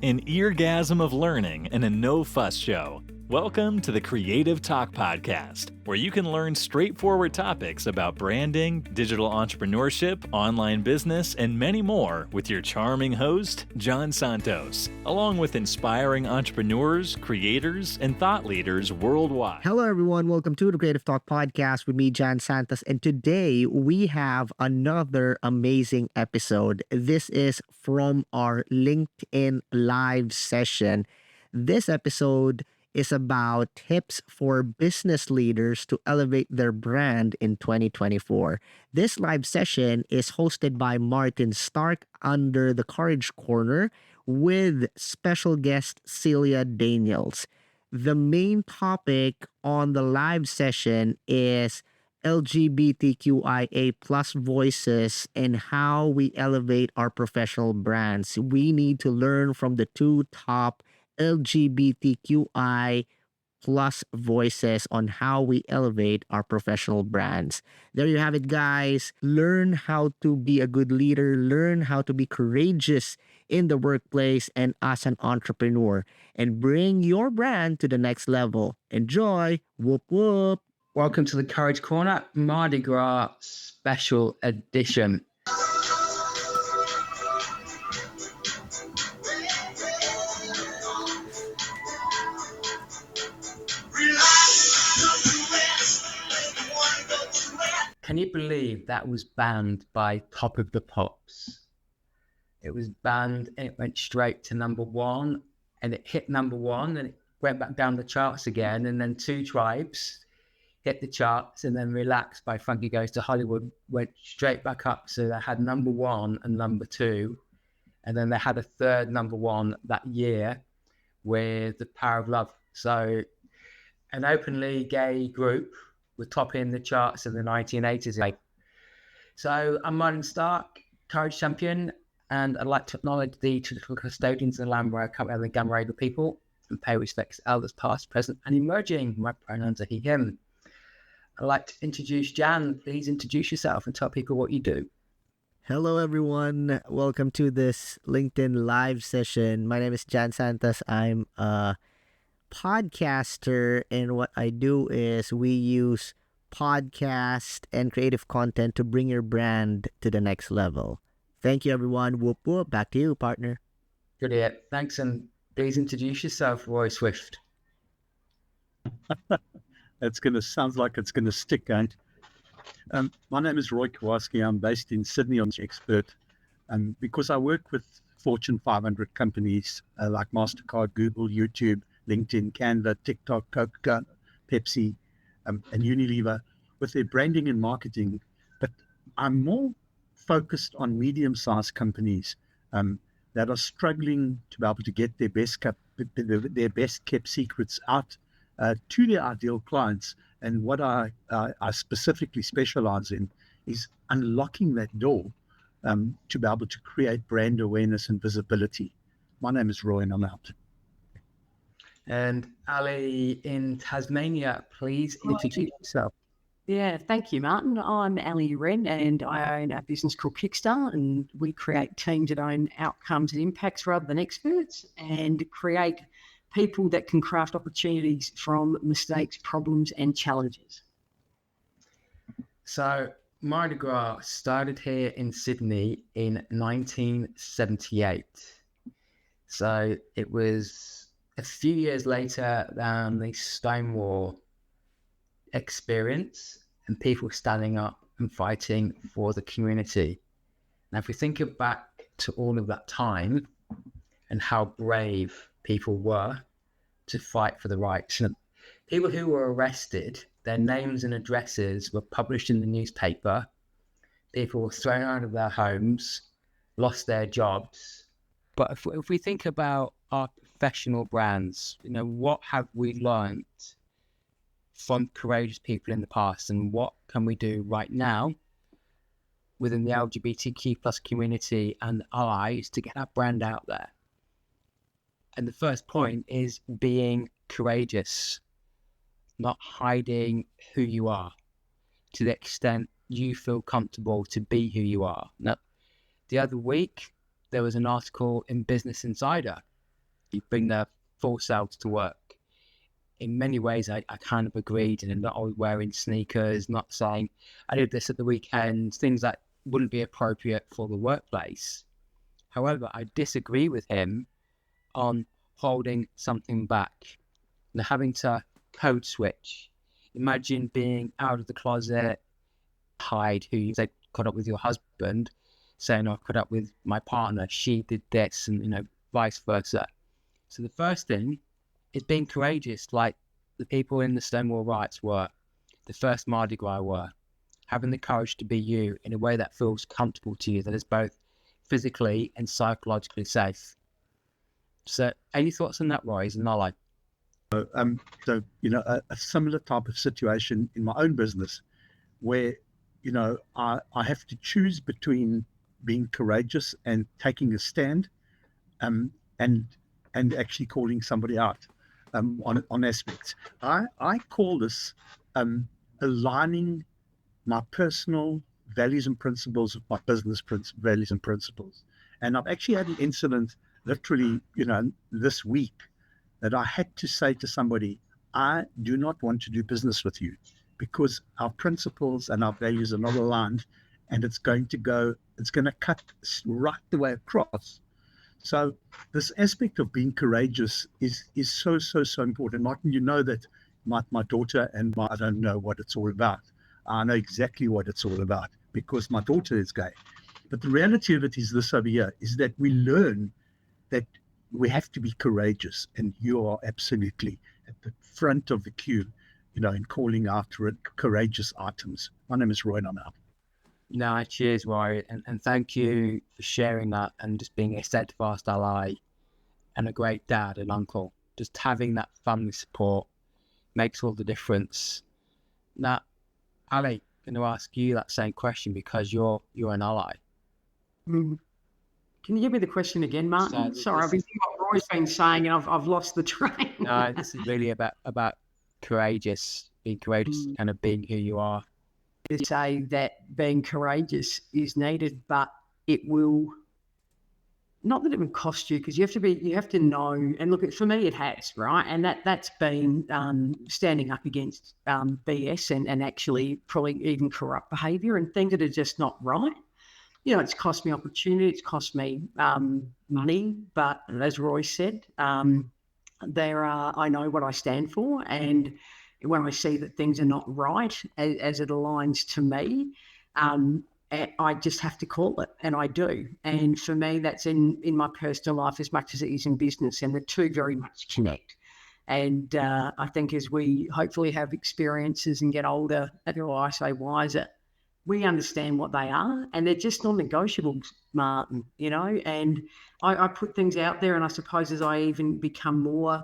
an eargasm of learning and a no-fuss show. Welcome to the Creative Talk Podcast, where you can learn straightforward topics about branding, digital entrepreneurship, online business, and many more with your charming host, John Santos, along with inspiring entrepreneurs, creators, and thought leaders worldwide. Hello, everyone. Welcome to the Creative Talk Podcast with me, John Santos. And today we have another amazing episode. This is from our LinkedIn live session. This episode is about tips for business leaders to elevate their brand in 2024. This live session is hosted by Martin Stark under the Courage Corner with special guest Celia Daniels. The main topic on the live session is LGBTQIA plus voices and how we elevate our professional brands. We need to learn from the two top LGBTQI plus voices on how we elevate our professional brands. There you have it, guys. Learn how to be a good leader, learn how to be courageous in the workplace and as an entrepreneur, and bring your brand to the next level. Enjoy. Whoop, whoop. Welcome to the Courage Corner, Mardi Gras special edition. Can you believe that was banned by Top of the Pops? It was banned and it went straight to number one, and it hit number one and it went back down the charts again, and then Two Tribes hit the charts, and then Relax by Frankie Goes to Hollywood went straight back up. So they had number one and number two, and then they had a third number one that year with The Power of Love. So an openly gay group were topping the charts in the 1980s. So I'm Martin Stark, Courage Champion, and I'd like to acknowledge the traditional custodians of the land where I come out of the Gamma people and pay respects to elders past, present, and emerging. My pronouns are he, him. I'd like to introduce Jan. Please introduce yourself and tell people what you do. Hello, everyone. Welcome to this LinkedIn live session. My name is Jan Santos. I'm a podcaster, and what I do is we use podcast and creative content to bring your brand to the next level. Thank you, everyone. Whoop, whoop. Back to you, partner. Good to hear. Thanks, and please introduce yourself, Roy Swift. Sounds like it's gonna stick, ain't? My name is Roy Kowalski. I'm based in Sydney. I'm an expert, because I work with Fortune 500 companies like Mastercard, Google, YouTube, LinkedIn, Canva, TikTok, Coca-Cola, Pepsi, and Unilever with their branding and marketing. But I'm more focused on medium-sized companies that are struggling to be able to get their best kept secrets out to their ideal clients. And what I specifically specialize in is unlocking that door to be able to create brand awareness and visibility. My name is Roy, and I'm out. And Ali in Tasmania, please introduce yourself. Yeah, thank you, Martin. I'm Ali Wren, and I own a business called Kickstart, and we create teams that own outcomes and impacts rather than experts, and create people that can craft opportunities from mistakes, problems, and challenges. So Mardi Gras started here in Sydney in 1978. So it was a few years later than the Stonewall experience and people standing up and fighting for the community. Now, if we think back to all of that time and how brave people were to fight for the rights, and people who were arrested, their names and addresses were published in the newspaper. People were thrown out of their homes, lost their jobs. But if we think about our professional brands, what have we learned from courageous people in the past, and what can we do right now within the LGBTQ plus community and allies to get our brand out there? And the first point is being courageous, not hiding who you are to the extent you feel comfortable to be who you are. Now, the other week, there was an article in Business Insider bring their full selves to work. In many ways, I kind of agreed, and not always wearing sneakers, not saying I did this at the weekend, things that wouldn't be appropriate for the workplace. However, I disagree with him on holding something back and having to code switch. Imagine being out of the closet, hide who you said caught up with your husband, saying I caught up with my partner, she did this, and vice versa. So the first thing is being courageous, like the people in the Stonewall riots were, the first Mardi Gras were, having the courage to be you in a way that feels comfortable to you, that is both physically and psychologically safe. So any thoughts on that, Roy? And I like. So, a similar type of situation in my own business where, I have to choose between being courageous and taking a stand, and actually calling somebody out on aspects. I call this aligning my personal values and principles with my business values and principles. And I've actually had an incident literally, this week, that I had to say to somebody, I do not want to do business with you because our principles and our values are not aligned, and it's going to cut right the way across. So this aspect of being courageous is so important. Martin, you know that my daughter and I don't know what it's all about. I know exactly what it's all about because my daughter is gay. But the reality of it is this over here, is that we learn that we have to be courageous, and you are absolutely at the front of the queue, in calling out courageous items. My name is Roy, and I'm out. No, cheers, Roy, and thank you for sharing that and just being a steadfast ally and a great dad and uncle. Just having that family support makes all the difference. Now, Ali, I'm going to ask you that same question because you're an ally. Can you give me the question again, Martin? Sorry, I've been thinking what Roy's been saying, and I've lost the train. No, this is really about being courageous, kind of being who you are. To say that being courageous is needed, but it will not that it would cost you, because you have to know. And look, for me, it has, right? And that's been standing up against BS and actually probably even corrupt behaviour and things that are just not right. It's cost me opportunity, it's cost me money, but as Roy said, I know what I stand for, and when I see that things are not right as it aligns to me, I just have to call it, and I do. And for me, that's in my personal life as much as it is in business, and the two very much connect. And I think as we hopefully have experiences and get older, I say wiser, we understand what they are, and they're just non-negotiables, Martin, and I put things out there, and I suppose as I even become more,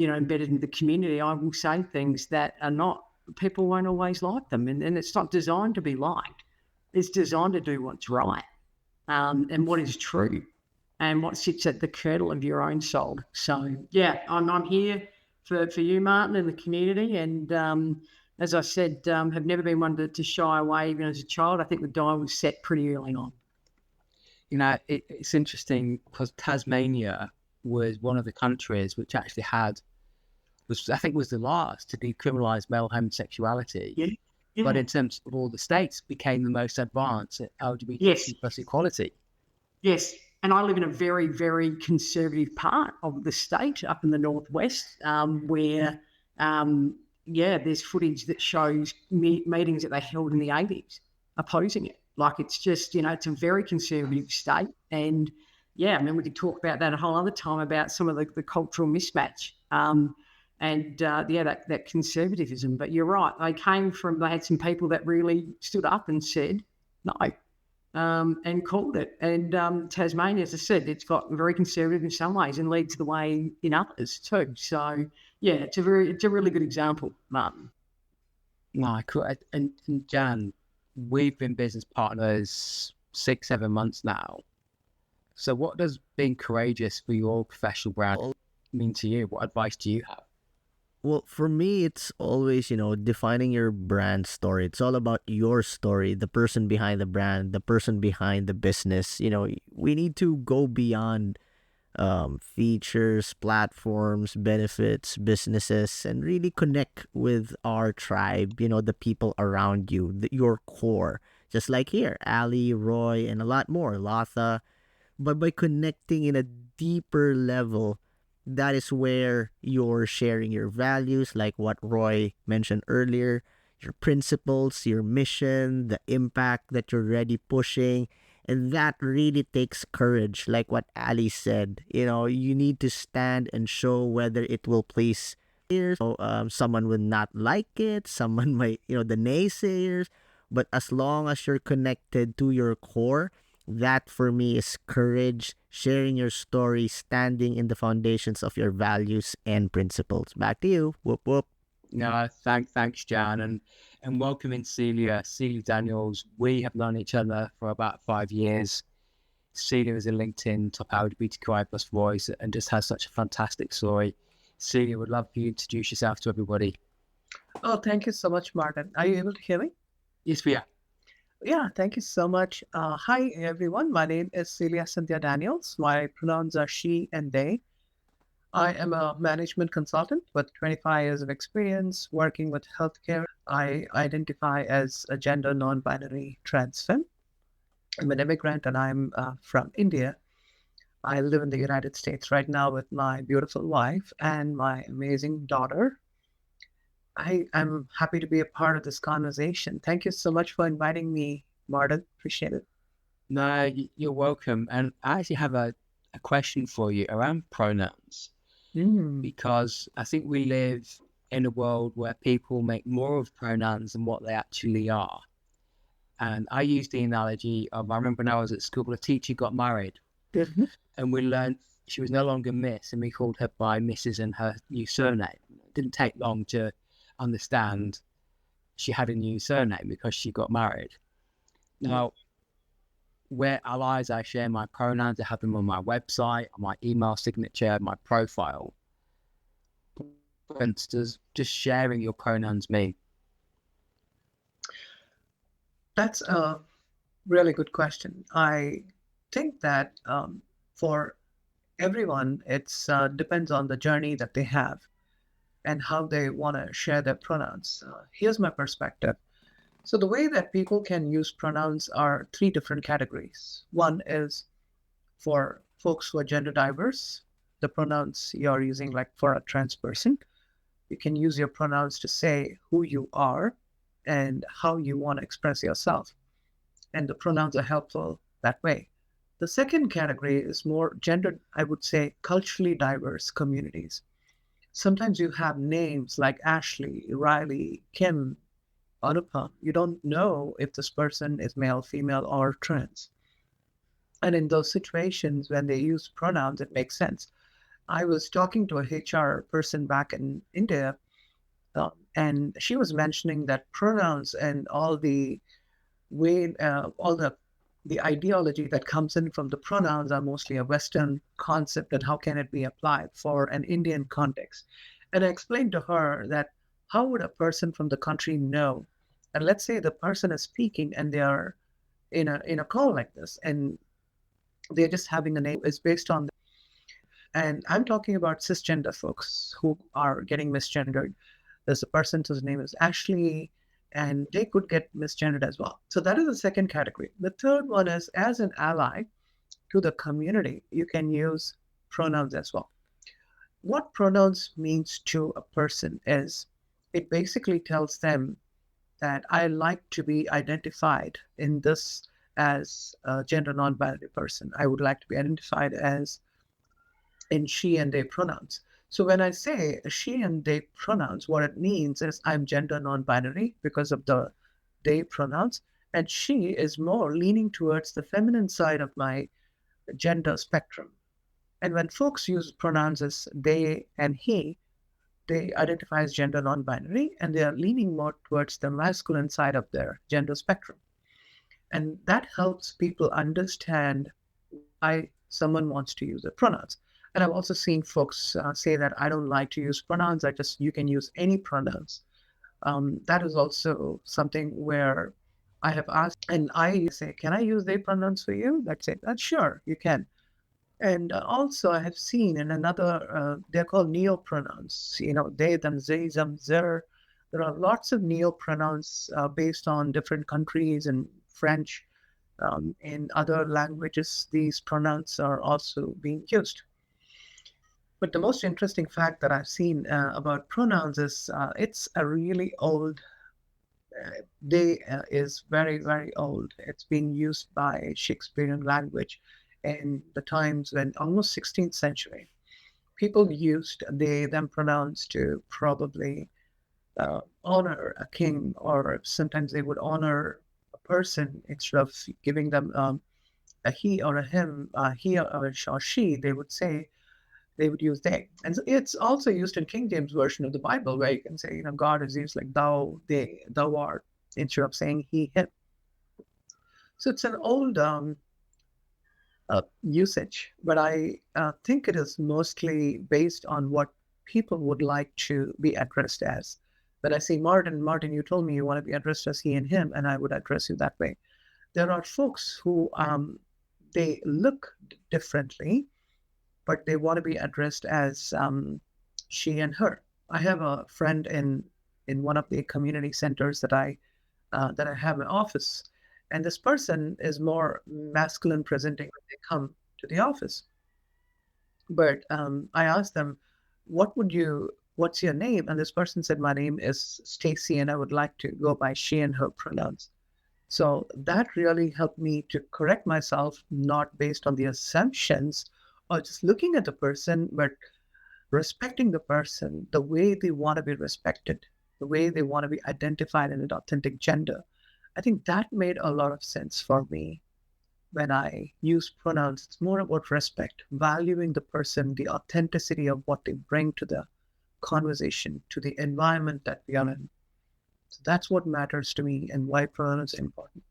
embedded in the community, I will say things that are not, people won't always like them, and it's not designed to be liked. It's designed to do what's right, and what is true, and what sits at the kernel of your own soul. So, yeah, I'm here for you, Martin, and the community, and as I said, have never been one to shy away even as a child. I think the die was set pretty early on. It's interesting because Tasmania was one of the countries which actually was the last to decriminalise male homosexuality. Yeah. But in terms of all the states, became the most advanced at LGBT plus equality. Yes, and I live in a very, very conservative part of the state up in the northwest where... there's footage that shows meetings that they held in the 80s opposing it. Like, it's just, it's a very conservative state. And, we could talk about that a whole other time about some of the cultural mismatch that conservatism. But you're right. They had some people that really stood up and said no and called it. And Tasmania, as I said, it's got very conservative in some ways and leads the way in others too. So, yeah, it's a really good example, Martin. No, and Jan, we've been business partners 6-7 months now. So what does being courageous for your professional brand mean to you? What advice do you have? Well, for me, it's always, defining your brand story. It's all about your story, the person behind the brand, the person behind the business. We need to go beyond features, platforms, benefits, businesses, and really connect with our tribe, the people around you, your core. Just like here, Ali, Roy, and a lot more, Latha. But by connecting in a deeper level, that is where you're sharing your values, like what Roy mentioned earlier, your principles, your mission, the impact that you're already pushing. And that really takes courage, like what Ali said. You need to stand and show whether it will please ears. Someone will not like it, someone might, the naysayers. But as long as you're connected to your core, that for me is courage, sharing your story, standing in the foundations of your values and principles. Back to you. Whoop, whoop. No, thanks, Jan, and welcoming Celia Daniels. We have known each other for about 5 years. Celia is a LinkedIn top LGBTQI plus voice and just has such a fantastic story. Celia, would love for you to introduce yourself to everybody. Oh, thank you so much, Martin. Are you able to hear me? Yes, we are. Yeah, thank you so much. Hi, everyone. My name is Celia Cynthia Daniels. My pronouns are she and they. I am a management consultant with 25 years of experience working with healthcare. I identify as a gender non-binary trans femme. I'm an immigrant and I'm from India. I live in the United States right now with my beautiful wife and my amazing daughter. I'm happy to be a part of this conversation. Thank you so much for inviting me, Martin. Appreciate it. No, you're welcome. And I actually have a question for you around pronouns. Because I think we live in a world where people make more of pronouns than what they actually are. And I use the analogy of, I remember when I was at school, a teacher got married and we learned she was no longer Miss and we called her by Mrs. and her new surname. It didn't take long to understand she had a new surname because she got married. Now, we're allies. I share my pronouns. I have them on my website, on my email signature, my profile. What does just sharing your pronouns mean? That's a really good question. I think that for everyone, it's depends on the journey that they have and how they want to share their pronouns. Here's my perspective. So the way that people can use pronouns are 3 different categories. One is for folks who are gender diverse, the pronouns you're using, like for a trans person. You can use your pronouns to say who you are and how you want to express yourself. And the pronouns are helpful that way. The second category is more gender, I would say, culturally diverse communities. Sometimes you have names like Ashley, Riley, Kim, Anupam. You don't know if this person is male, female, or trans. And in those situations, when they use pronouns, it makes sense. I was talking to a HR person back in India, and she was mentioning that pronouns and all the way, all the ideology that comes in from the pronouns are mostly a Western concept, and how can it be applied for an Indian context? And I explained to her that how would a person from the country know? And let's say the person is speaking and they are in a call like this, and they're just having a name is based on. And I'm talking about cisgender folks who are getting misgendered. There's a person whose name is Ashley, and they could get misgendered as well. So that is the second category. The third one is, as an ally to the community, you can use pronouns as well. What pronouns means to a person is, it basically tells them that I like to be identified in this as a gender non-binary person. I would like to be identified as in she and they pronouns. So when I say she and they pronouns, what it means is I'm gender non-binary because of the they pronouns, and she is more leaning towards the feminine side of my gender spectrum. And when folks use pronouns as they and he, they identify as gender non-binary, and they are leaning more towards the masculine side of their gender spectrum. And that helps people understand why someone wants to use the pronouns. And I've also seen folks say that I don't like to use pronouns. You can use any pronouns. That is also something where I have asked, and I say, can I use they pronouns for you? They'd say, sure, you can. And also, I have seen in another, they're called neopronouns, they, them, they, them, their. There are lots of neopronouns based on different countries and French. In other languages, these pronouns are also being used. But the most interesting fact that I've seen about pronouns is it's a really old, they is very, very old. It's been used by Shakespearean language in the times when almost 16th century. People used they, them pronouns to probably honor a king, or sometimes they would honor a person instead of giving them a he or a him, he or she, they would use they. And so it's also used in King James Version of the Bible, where you can say, God is used like thou, they, thou art, instead of saying he, him. So it's an old usage, but I think it is mostly based on what people would like to be addressed as. But I see Martin, you told me you want to be addressed as he and him, and I would address you that way. There are folks who they look differently, but they want to be addressed as she and her. I have a friend in one of the community centers that I have an office, and this person is more masculine presenting when they come to the office. But I asked them, what's your name? And this person said, my name is Stacy, and I would like to go by she and her pronouns. So that really helped me to correct myself, not based on the assumptions or just looking at the person, but respecting the person the way they want to be respected, the way they want to be identified in an authentic gender. I think that made a lot of sense for me when I use pronouns. It's more about respect, valuing the person, the authenticity of what they bring to the conversation, to the environment that we are in. So that's what matters to me and why pronouns are important.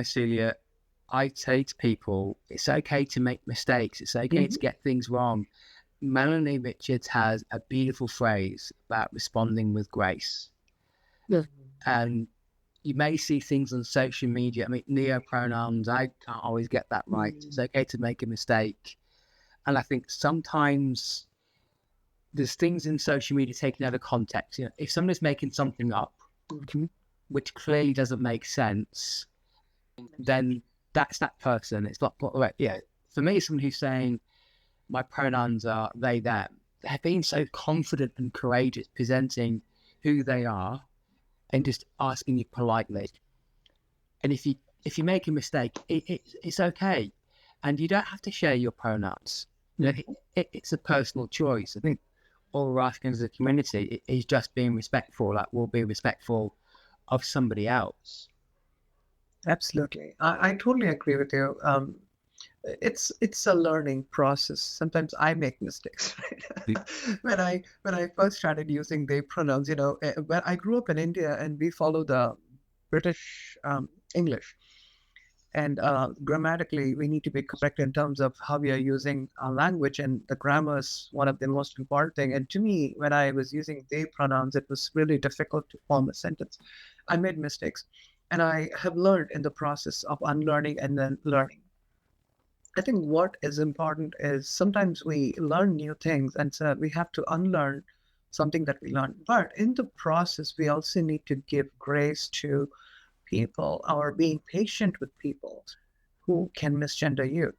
Celia, I say to people, it's okay to make mistakes. It's okay to get things wrong. Melanie Richards has a beautiful phrase about responding with grace. Yeah. And you may see things on social media. I mean, neopronouns, I can't always get that right. It's okay to make a mistake. And I think sometimes there's things in social media taken out of context. If someone is making something up, which clearly doesn't make sense, then that's that person. It's not right. Yeah. For me, someone who's saying my pronouns are they, them, they're being so confident and courageous, presenting who they are and just asking you politely. And if you make a mistake, it's okay. And you don't have to share your pronouns. It's a personal choice. I think all we're asking as a community is just being respectful. Like, we'll be respectful of somebody else. Absolutely. I totally agree with you. It's a learning process. Sometimes I make mistakes. Right? when I first started using they pronouns, when I grew up in India and we follow the British English, and grammatically we need to be correct in terms of how we are using our language, and the grammar is one of the most important thing. And to me, when I was using they pronouns, it was really difficult to form a sentence. I made mistakes. And I have learned in the process of unlearning and then learning. I think what is important is sometimes we learn new things, and so we have to unlearn something that we learned. But in the process, we also need to give grace to people, or being patient with people who can misgender you.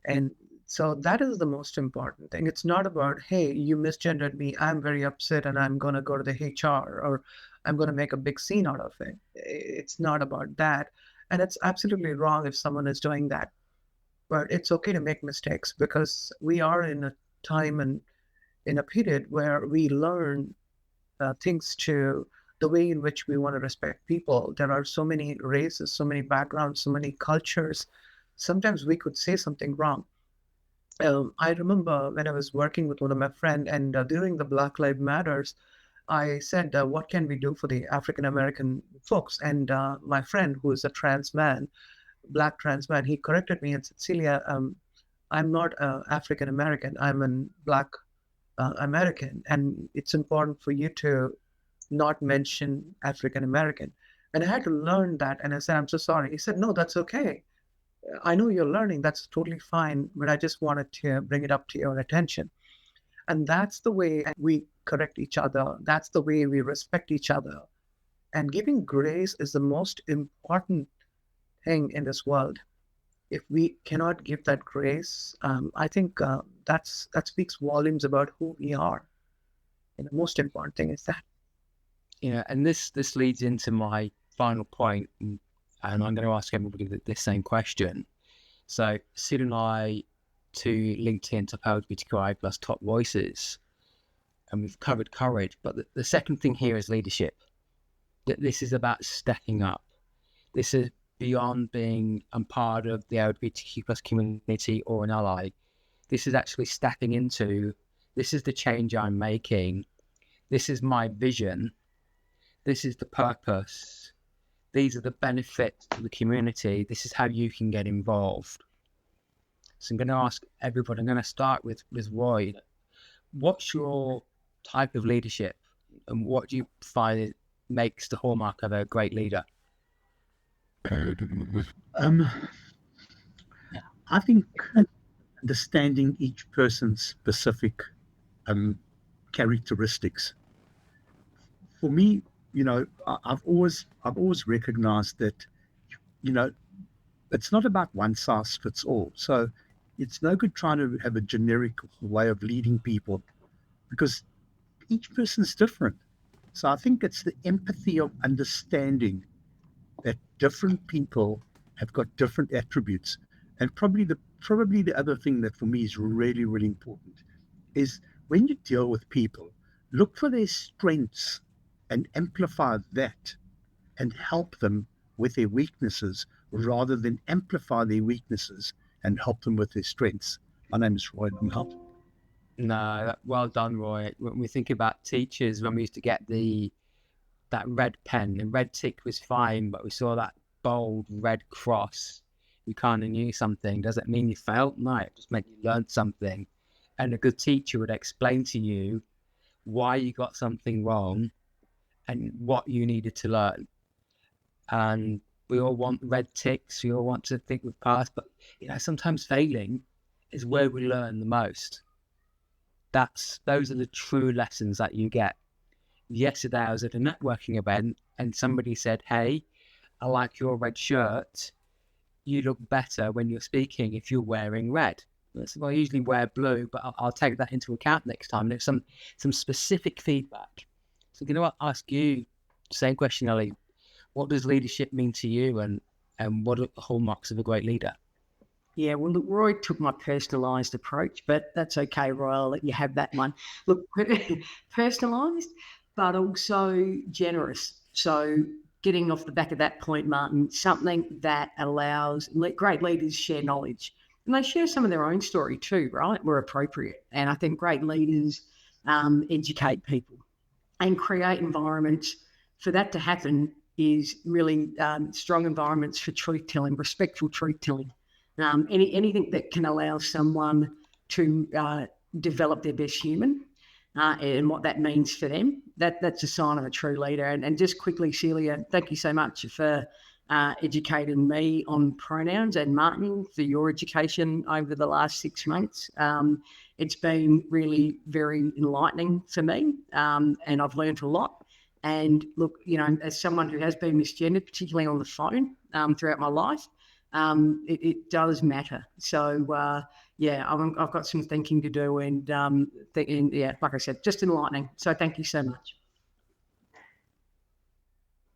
And so that is the most important thing. It's not about, hey, you misgendered me, I'm very upset and I'm going to go to the HR, or I'm going to make a big scene out of it. It's not about that. And it's absolutely wrong if someone is doing that. But it's okay to make mistakes, because we are in a time and in a period where we learn things to the way in which we want to respect people. There are so many races, so many backgrounds, so many cultures. Sometimes we could say something wrong. I remember when I was working with one of my friends, and during the Black Lives Matters, I said, what can we do for the African American folks? And my friend, who is a trans man, Black trans man, he corrected me and said, Celia, I'm not African American, I'm a Black American, and it's important for you to not mention African American. And I had to learn that, and I said, I'm so sorry. He said, no, that's okay. I know you're learning, that's totally fine, but I just wanted to bring it up to your attention. And that's the way we correct each other. That's the way we respect each other. And giving grace is the most important thing in this world. If we cannot give that grace, I think that speaks volumes about who we are. And the most important thing is that. And this leads into my final point, and I'm going to ask everybody the same question. So, Sid and I, to LinkedIn Top LGBTQI plus top voices, and we've covered courage, but the second thing here is leadership. That this is about stepping up. This is beyond being a part of the LGBTQ plus community or an ally. This is actually stepping into, this is the change I'm making. This is my vision. This is the purpose. These are the benefits to the community. This is how you can get involved. So I'm going to ask everybody, I'm going to start with Roy. What's your type of leadership, and what do you find makes the hallmark of a great leader? I think understanding each person's specific characteristics. For me, I've always recognized that, it's not about one size fits all. So it's no good trying to have a generic way of leading people, because each person's different. So I think it's the empathy of understanding that different people have got different attributes. And probably the other thing that for me is really, really important is when you deal with people, look for their strengths and amplify that and help them with their weaknesses rather than amplify their weaknesses and help them with their strengths. My name is Roy. I'm out. No, well done, Roy. When we think about teachers, when we used to get that red pen, the red tick was fine, but we saw that bold red cross, you kind of knew something. Does it mean you failed? No, it just meant you learned something. And a good teacher would explain to you why you got something wrong and what you needed to learn. And we all want red ticks. We all want to think we've passed, but sometimes failing is where we learn the most. Those are the true lessons that you get. Yesterday I was at a networking event and somebody said, "Hey, I like your red shirt. You look better when you're speaking if you're wearing red." I said, "Well, I usually wear blue, but I'll take that into account next time." And it's some specific feedback. So I'll ask you the same question, Ellie. What does leadership mean to you, and what are the hallmarks of a great leader? Yeah, well, look, Roy took my personalised approach, but that's okay, Roy. I'll let you have that one. Look, personalised, but also generous. So getting off the back of that point, Martin, something that allows great leaders share knowledge. And they share some of their own story too, right? Where appropriate. And I think great leaders educate people and create environments. For that to happen is really strong environments for truth-telling, respectful truth-telling. Anything that can allow someone to develop their best human and what that means for them, that's a sign of a true leader. And just quickly, Celia, thank you so much for educating me on pronouns, and Martin for your education over the last 6 months. It's been really very enlightening for me, and I've learned a lot. And look, as someone who has been misgendered, particularly on the phone throughout my life, it does matter. So, I've got some thinking to do, and like I said, just enlightening. So thank you so much.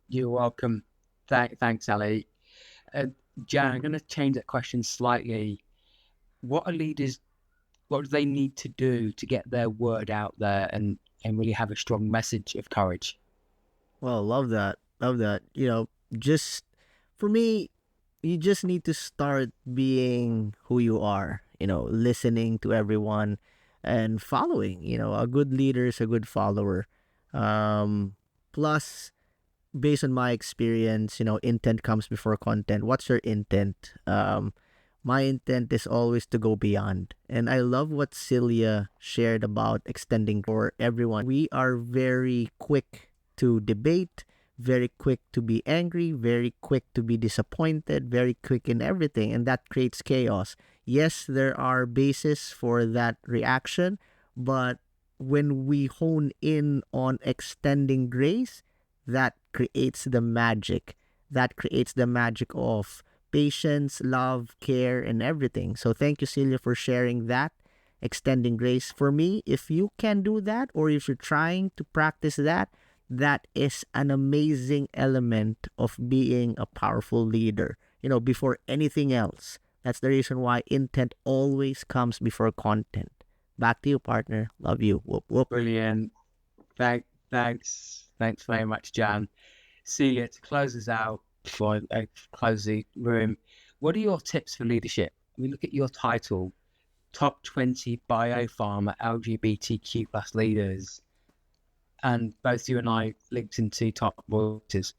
You're welcome. Thanks, Ali. Jan, I'm going to change that question slightly. What do they need to do to get their word out there and really have a strong message of courage? Well, love that. Just for me, you just need to start being who you are, listening to everyone and following. A good leader is a good follower. Plus, based on my experience, intent comes before content. What's your intent? My intent is always to go beyond. And I love what Celia shared about extending for everyone. We are very quick to debate, very quick to be angry, very quick to be disappointed, very quick in everything, and that creates chaos. Yes, there are bases for that reaction, but when we hone in on extending grace, that creates the magic. That creates the magic of patience, love, care, and everything. So thank you, Celia, for sharing that. Extending grace. For me, if you can do that, or if you're trying to practice that, that is an amazing element of being a powerful leader, before anything else. That's the reason why intent always comes before content. Back to you, partner. Love you. Whoop, whoop. Brilliant. Thanks very much, Jan. Celia, to close us out before I close the room, what are your tips for leadership? We look at your title, Top 20 Biopharma LGBTQ plus leaders, and both you and I linked into top voices.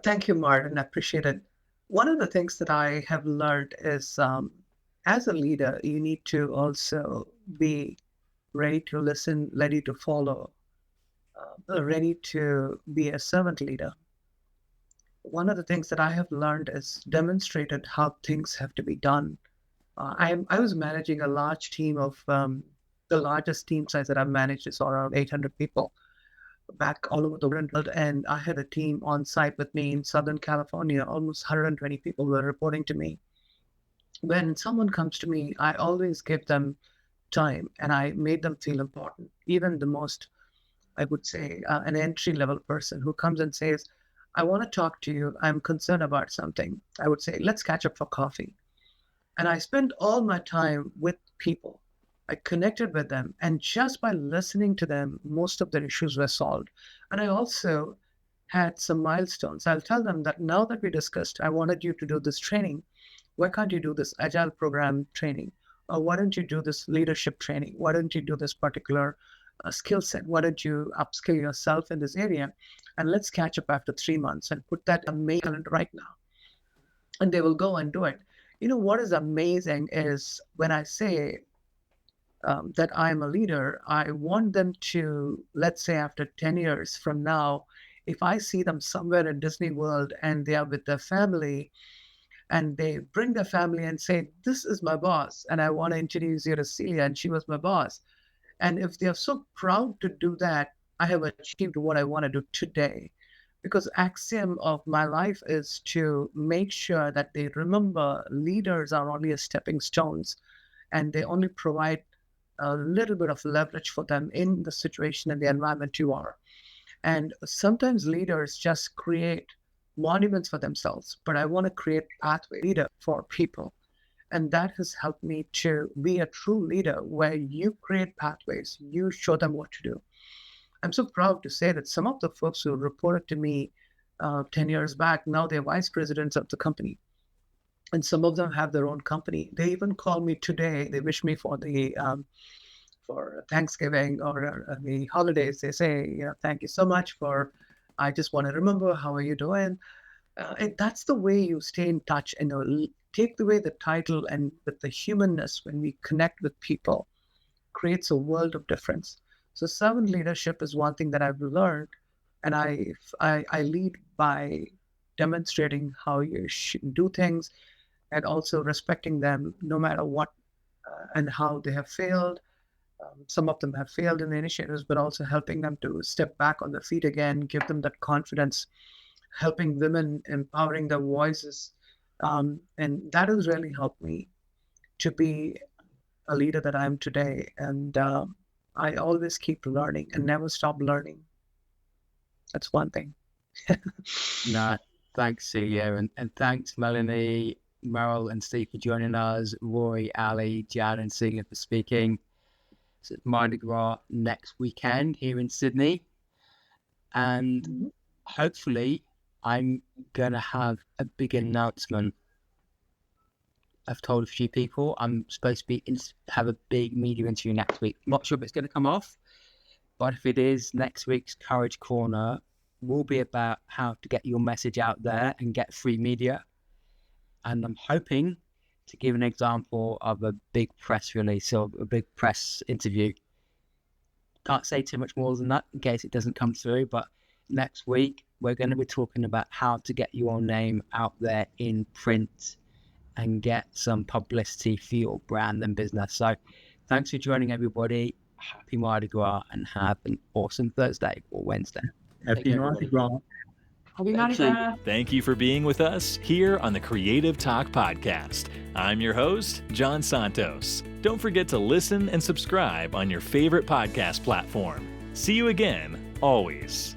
Thank you, Martin. I appreciate it. One of the things that I have learned is as a leader, you need to also be ready to listen, ready to follow, ready to be a servant leader. One of the things that I have learned is demonstrated how things have to be done. I was managing a large team of the largest team size that I've managed is around 800 people back all over the world. And I had a team on site with me in Southern California. Almost 120 people were reporting to me. When someone comes to me, I always give them time and I made them feel important. Even the most, I would say, an entry-level person who comes and says, I want to talk to you. I'm concerned about something. I would say, let's catch up for coffee. And I spend all my time with people. I connected with them. And just by listening to them, most of their issues were solved. And I also had some milestones. I'll tell them that now that we discussed, I wanted you to do this training. Why can't you do this agile program training? Or why don't you do this leadership training? Why don't you do this particular skill set? Why don't you upskill yourself in this area? And let's catch up after 3 months and put that on my calendar right now. And they will go and do it. What is amazing is when I say that I'm a leader, I want them to, let's say after 10 years from now, if I see them somewhere in Disney World and they are with their family and they bring their family and say, this is my boss, and I want to introduce you to Celia, and she was my boss. And if they are so proud to do that, I have achieved what I want to do today. Because axiom of my life is to make sure that they remember leaders are only a stepping stones and they only provide a little bit of leverage for them in the situation and the environment you are. And sometimes leaders just create monuments for themselves, but I want to create pathway leader for people. And that has helped me to be a true leader where you create pathways, you show them what to do. I'm so proud to say that some of the folks who reported to me 10 years back, now they're vice presidents of the company. And some of them have their own company. They even call me today. They wish me for the for Thanksgiving or the holidays. They say, thank you so much for, I just want to remember, how are you doing? And that's the way you stay in touch and take away the title, and with the humanness, when we connect with people, creates a world of difference. So servant leadership is one thing that I've learned, and I lead by demonstrating how you should do things and also respecting them no matter what and how they have failed. Some of them have failed in the initiatives, but also helping them to step back on their feet again, give them that confidence, helping women, empowering their voices. And that has really helped me to be a leader that I am today. And I always keep learning and never stop learning. That's one thing. No, thanks, Celia. And thanks, Melanie, Meryl, and Steve for joining us. Roy, Ali, Jan, and Celia for speaking. So it's Mardi Gras next weekend here in Sydney. And hopefully I'm going to have a big announcement. I've told a few people I'm supposed to have a big media interview next week. I'm not sure if it's going to come off, but if it is, next week's Courage Corner will be about how to get your message out there and get free media. And I'm hoping to give an example of a big press release or a big press interview can't say too much more than that in case it doesn't come through. But next week, we're going to be talking about how to get your name out there in print and get some publicity for your brand and business. So thanks for joining, everybody. Happy Mardi Gras and have an awesome Thursday or Wednesday. Happy Mardi Gras. Happy Mardi Gras. Thank you for being with us here on the Creative Talk Podcast. I'm your host, John Santos. Don't forget to listen and subscribe on your favorite podcast platform. See you again, always.